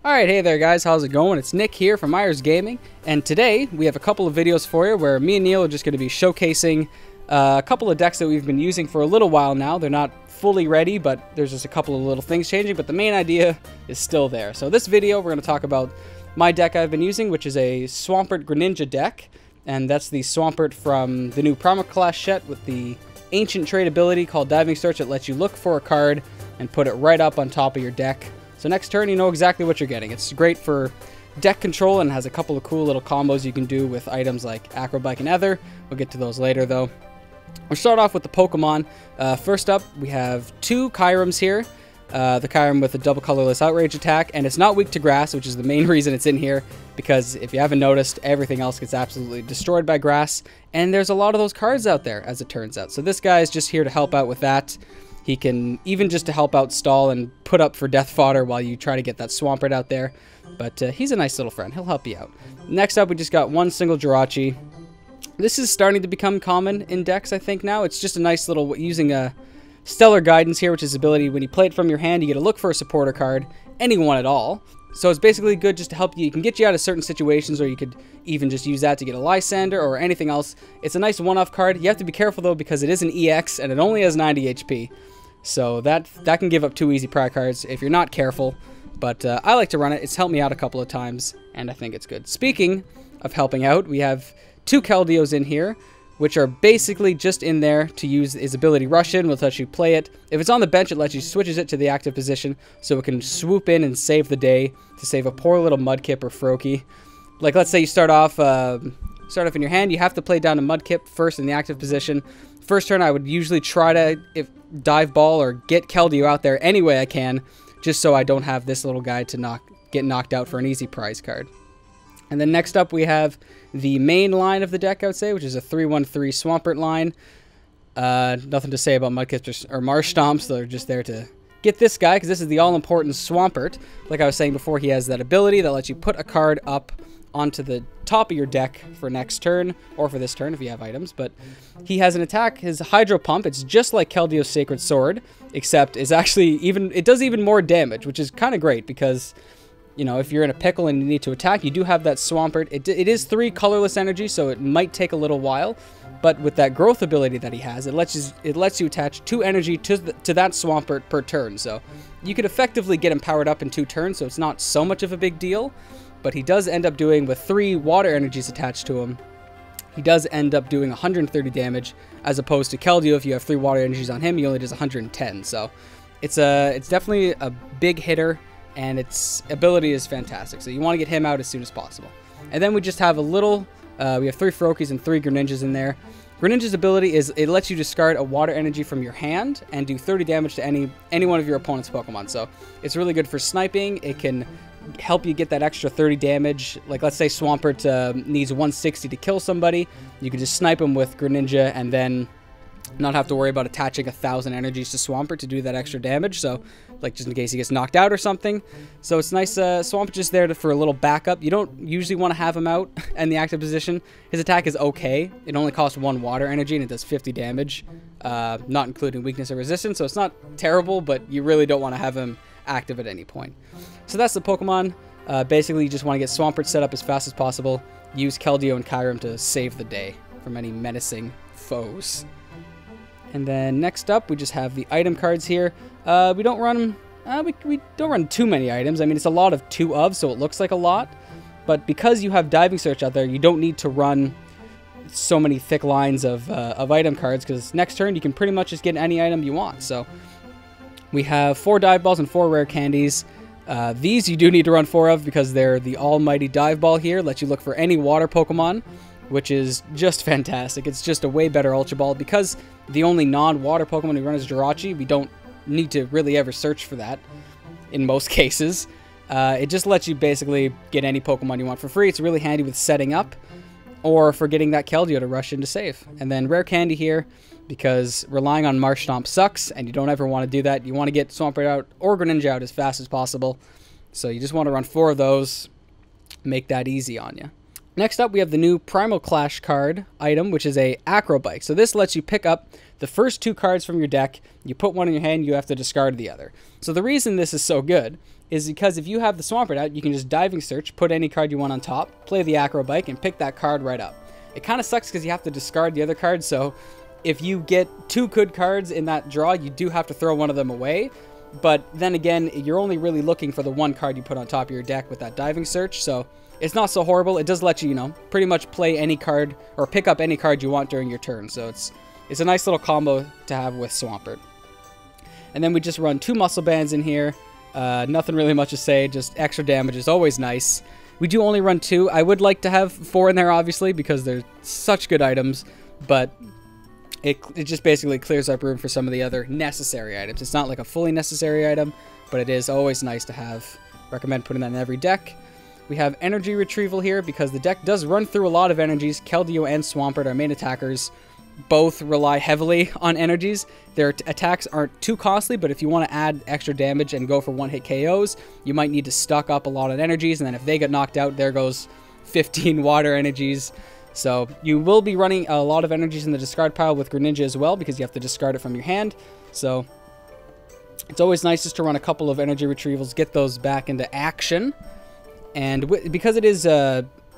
Alright, hey there guys, how's it going? It's Nick here from Eyerus Gaming, and today we have a couple of videos for you where me and Neil are just going to be showcasing a couple of decks that we've been using for a little while now. They're not fully ready, but there's just a couple of little things changing, but the main idea is still there. So this video, we're going to talk about my deck I've been using, which is a Swampert Greninja deck, and that's the Swampert from the new Primal Clash set with the ancient trait ability called Diving Search that lets you look for a card and put it right up on top of your deck. So next turn, you know exactly what you're getting. It's great for deck control and has a couple of cool little combos you can do with items like Acro Bike and Ether. We'll get to those later, though. We'll start off with the Pokemon. First up, we have two Keyrums here. The Keyrum with a Double Colorless Outrage attack, and it's not weak to grass, which is the main reason it's in here, because if you haven't noticed, everything else gets absolutely destroyed by grass, and there's a lot of those cards out there, as it turns out. So this guy is just here to help out with that. He can, even just to help out stall and put up for death fodder while you try to get that Swampert out there. But he's a nice little friend. He'll help you out. Next up, we just got one single Jirachi. This is starting to become common in decks, I think, now. It's just a nice little, using a Stellar Guidance here, which is ability when you play it from your hand, you get to look for a supporter card, anyone at all. So it's basically good just to help you. You can get you out of certain situations, or you could even just use that to get a Lysandre or anything else. It's a nice one-off card. You have to be careful, though, because it is an EX, and it only has 90 HP. So that can give up 2 easy pry cards if you're not careful. But I like to run it. It's helped me out a couple of times, and I think it's good. Speaking of helping out, we have two Keldeos in here, which are basically just in there to use his ability Rush In, which lets you play it. If it's on the bench, it lets you switches it to the active position, so it can swoop in and save the day to save a poor little Mudkip or Froakie. Like, let's say you start off in your hand, you have to play down a Mudkip first in the active position. First turn, I would usually try to Diveball or get Keldeo out there any way I can, just so I don't have this little guy to get knocked out for an easy prize card. And then next up, we have the main line of the deck, I would say, which is a 3-1-3 Swampert line. Nothing to say about Mudkips or Marshstomps. They're just there to get this guy, because this is the all-important Swampert. Like I was saying before, he has that ability that lets you put a card up onto the top of your deck for next turn, or for this turn if you have items. But he has an attack, his Hydro Pump. It's just like Keldeo's Sacred Sword, except it's actually it does even more damage, which is kind of great, because, you know, if you're in a pickle and you need to attack, you do have that Swampert. It is 3 colorless energy, so it might take a little while, but with that growth ability that he has, it lets you attach 2 energy to that Swampert per turn. So you could effectively get him powered up in 2 turns, so it's not so much of a big deal. But he does end up doing, with 3 water energies attached to him, he does end up doing 130 damage, as opposed to Keldeo. If you have 3 water energies on him, he only does 110. So it's definitely a big hitter, and its ability is fantastic. So you want to get him out as soon as possible. And then we just have a little, we have 3 Froakies and 3 Greninjas in there. Greninja's ability is it lets you discard a water energy from your hand and do 30 damage to any one of your opponent's Pokemon. So it's really good for sniping. It can help you get that extra 30 damage. Like, let's say Swampert needs 160 to kill somebody. You can just snipe him with Greninja and then not have to worry about attaching 1,000 energies to Swampert to do that extra damage. So, like, just in case he gets knocked out or something. So it's nice. Swampert just there for a little backup. You don't usually want to have him out in the active position. His attack is okay. It only costs 1 water energy and it does 50 damage, not including weakness or resistance. So it's not terrible, but you really don't want to have him active at any point. So that's the Pokemon. Basically, you just want to get Swampert set up as fast as possible. Use Keldeo and Keyrum to save the day from any menacing foes. And then next up, we just have the item cards here. We don't run we don't run too many items. I mean, it's a lot of 2 of, so it looks like a lot. But because you have Diving Search out there, you don't need to run so many thick lines of item cards, because next turn you can pretty much just get any item you want. So we have 4 Diveballs and 4 Rare Candies. These you do need to run 4 of, because they're the almighty Diveball here. Lets you look for any water Pokemon, which is just fantastic. It's just a way better Ultra Ball, because the only non-water Pokemon we run is Jirachi. We don't need to really ever search for that in most cases. It just lets you basically get any Pokemon you want for free. It's really handy with setting up or for getting that Keldeo to rush in to save. And then Rare Candy here, because relying on Marshstomp sucks, and you don't ever want to do that. You want to get Swampert out or Greninja out as fast as possible. So you just want to run 4 of those, make that easy on you. Next up, we have the new Primal Clash card item, which is a Acro Bike. So this lets you pick up the first 2 cards from your deck. You put one in your hand, you have to discard the other. So the reason this is so good is because if you have the Swampert out, you can just Diving Search, put any card you want on top, play the Acro Bike, and pick that card right up. It kind of sucks because you have to discard the other cards, so if you get 2 good cards in that draw, you do have to throw one of them away. But then again, you're only really looking for the one card you put on top of your deck with that Diving Search, so it's not so horrible. It does let you, you know, pretty much play any card or pick up any card you want during your turn, so it's a nice little combo to have with Swampert. And then we just run 2 Muscle Bands in here. Nothing really much to say, just extra damage is always nice. We do only run 2. I would like to have 4 in there, obviously, because they're such good items, but it just basically clears up room for some of the other necessary items. It's not like a fully necessary item, but it is always nice to have. Recommend putting that in every deck. We have Energy Retrieval here because the deck does run through a lot of energies. Keldeo and Swampert, our main attackers, both rely heavily on energies. Their attacks aren't too costly, but if you want to add extra damage and go for one-hit KOs, you might need to stock up a lot of energies, and then if they get knocked out, there goes 15 water energies. So you will be running a lot of energies in the discard pile with Greninja as well, because you have to discard it from your hand. So it's always nice just to run a couple of Energy Retrievals, get those back into action. And because it is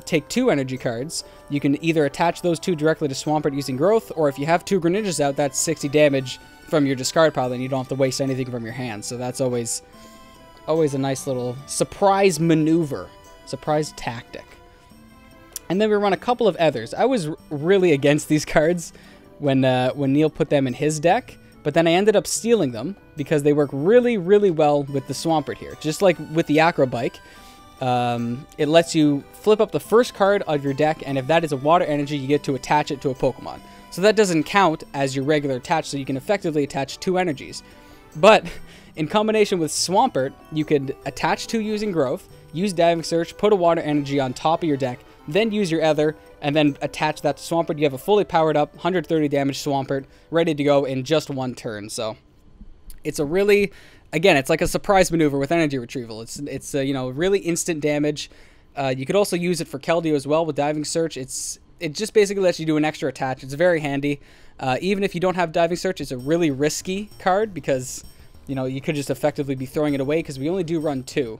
take 2 energy cards, you can either attach those 2 directly to Swampert using Growth, or if you have 2 Greninjas out, that's 60 damage from your discard pile, then you don't have to waste anything from your hand. So that's always a nice little surprise maneuver, surprise tactic. And then we run a couple of others. I was really against these cards when Neil put them in his deck, but then I ended up stealing them because they work really, really well with the Swampert here. Just like with the Acro Bike, it lets you flip up the first card of your deck, and if that is a water energy, you get to attach it to a Pokemon. So that doesn't count as your regular attach, so you can effectively attach 2 energies. But in combination with Swampert, you could attach 2 using Growth, use Diving Search, put a water energy on top of your deck, then use your other, and then attach that to Swampert. You have a fully powered up, 130 damage Swampert, ready to go in just 1 turn. So it's a really, again, it's like a surprise maneuver with Energy Retrieval. It's you know, really instant damage. You could also use it for Keldeo as well with Diving Search. It just basically lets you do an extra attach. It's very handy. Even if you don't have Diving Search, it's a really risky card because, you know, you could just effectively be throwing it away because we only do run 2.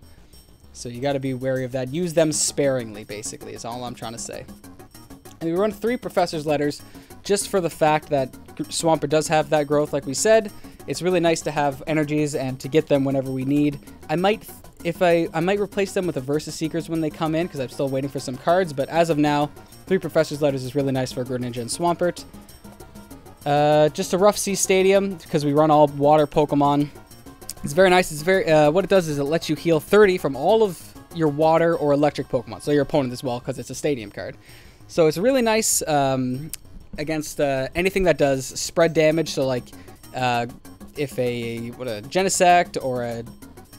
So you got to be wary of that. Use them sparingly, basically, is all I'm trying to say. And we run 3 Professor's Letters just for the fact that Swampert does have that growth, like we said. It's really nice to have energies and to get them whenever we need. I might replace them with the Versus Seekers when they come in because I'm still waiting for some cards. But as of now, 3 Professor's Letters is really nice for Greninja and Swampert. Just a Rough Sea Stadium because we run all water Pokemon. It's very nice. It's very what it does is it lets you heal 30 from all of your water or electric Pokemon. So your opponent as well because it's a stadium card. So it's really nice against anything that does spread damage. So like if a Genesect or a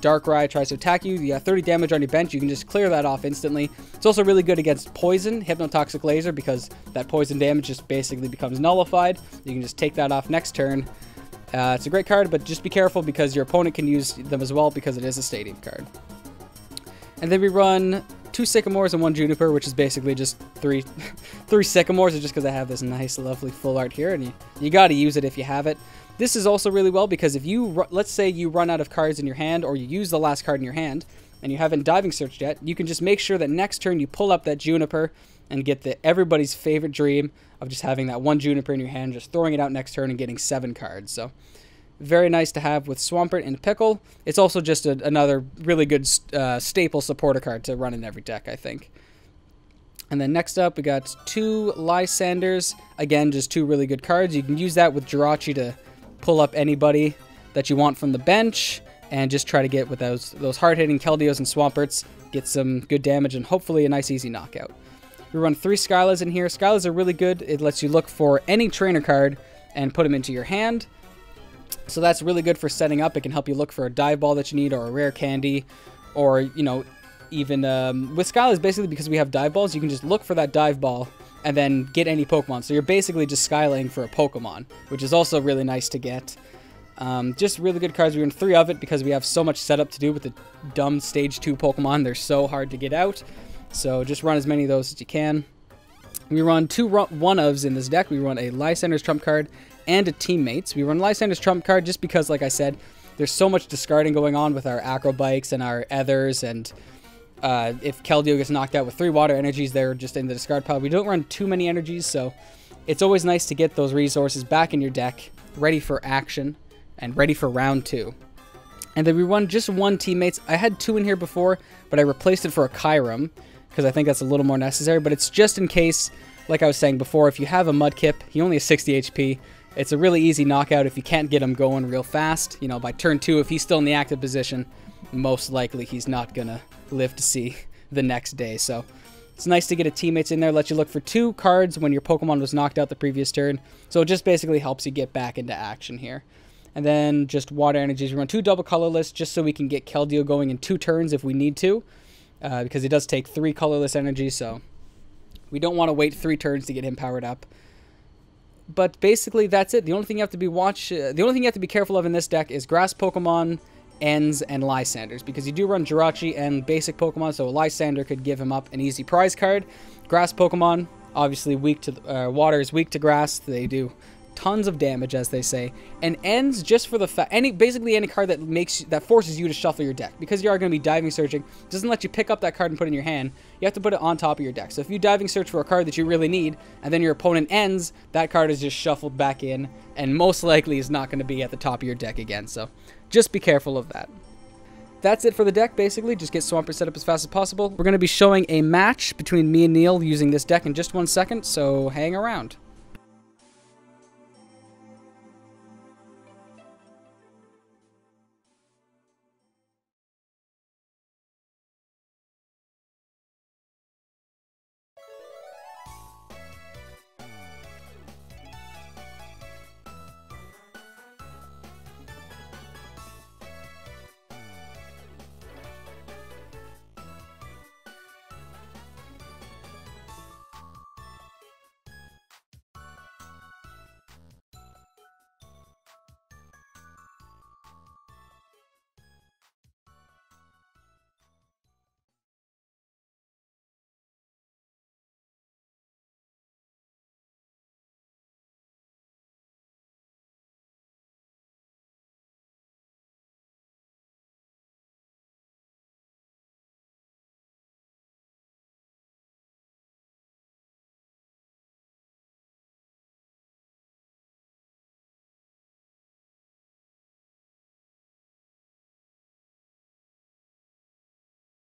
Darkrai tries to attack you, you have 30 damage on your bench, you can just clear that off instantly. It's also really good against Poison, Hypnotoxic Laser, because that poison damage just basically becomes nullified. You can just take that off next turn. It's a great card, but just be careful because your opponent can use them as well because it is a stadium card. And then we run 2 Sycamores and 1 Juniper, which is basically just three Sycamores, just because I have this nice, lovely full art here, and you got to use it if you have it. This is also really well because if you, let's say you run out of cards in your hand, or you use the last card in your hand, and you haven't Diving Searched yet, you can just make sure that next turn you pull up that Juniper and get everybody's favorite dream of just having that 1 Juniper in your hand, just throwing it out next turn and getting 7 cards. So very nice to have with Swampert and Pickle. It's also just another really good staple supporter card to run in every deck, I think. And then next up, we got 2 Lysandres. Again, just 2 really good cards. You can use that with Jirachi to pull up anybody that you want from the bench and just try to get with those hard-hitting Keldeos and Swamperts, get some good damage and hopefully a nice easy knockout. We run 3 Skylas in here. Skylas are really good. It lets you look for any trainer card and put them into your hand. So that's really good for setting up. It can help you look for a Diveball that you need or a rare candy, or, you know, even with Skylas, basically because we have Diveballs, you can just look for that Diveball and then get any Pokemon. So you're basically just Skylaying for a Pokemon, which is also really nice to get. Just really good cards. We run 3 of it because we have so much setup to do with the dumb Stage 2 Pokemon. They're so hard to get out. So just run as many of those as you can. We run 2 one-ofs in this deck. We run a Lysandre's Trump card and a Teammates. We run Lysandre's Trump card just because, like I said, there's so much discarding going on with our Acro Bikes and our Ethers, and if Keldeo gets knocked out with 3 water energies, they're just in the discard pile. We don't run too many energies, so it's always nice to get those resources back in your deck, ready for action, and ready for round 2. And then we run just 1 teammates. I had 2 in here before, but I replaced it for a Keyrum, because I think that's a little more necessary, but it's just in case, like I was saying before, if you have a Mudkip, he only has 60 HP, it's a really easy knockout if you can't get him going real fast. You know, by turn 2, if he's still in the active position, most likely he's not gonna live to see the next day. So it's nice to get a teammates in there, let you look for 2 cards when your Pokemon was knocked out the previous turn. So it just basically helps you get back into action here. And then just water energies. We run 2 double colorless just so we can get Keldeo going in 2 turns if we need to, because it does take 3 colorless energies, so we don't want to wait 3 turns to get him powered up. But basically that's it. The only thing you have to be careful of in this deck is grass Pokemon, Ents, and Lysandres, because you do run Jirachi and basic Pokemon, so a Lysandre could give him up an easy prize card. Grass Pokemon, obviously weak to water is weak to grass. They do tons of damage, as they say, and Ents just for the basically any card that forces you to shuffle your deck, because you are going to be diving searching. Doesn't let you pick up that card and put it in your hand. You have to put it on top of your deck. So if you diving search for a card that you really need, and then your opponent ends, that card is just shuffled back in, and most likely is not going to be at the top of your deck again. So just be careful of that. That's it for the deck, basically. Just get Swampert set up as fast as possible. We're going to be showing a match between me and Neil using this deck in just 1 second, so hang around.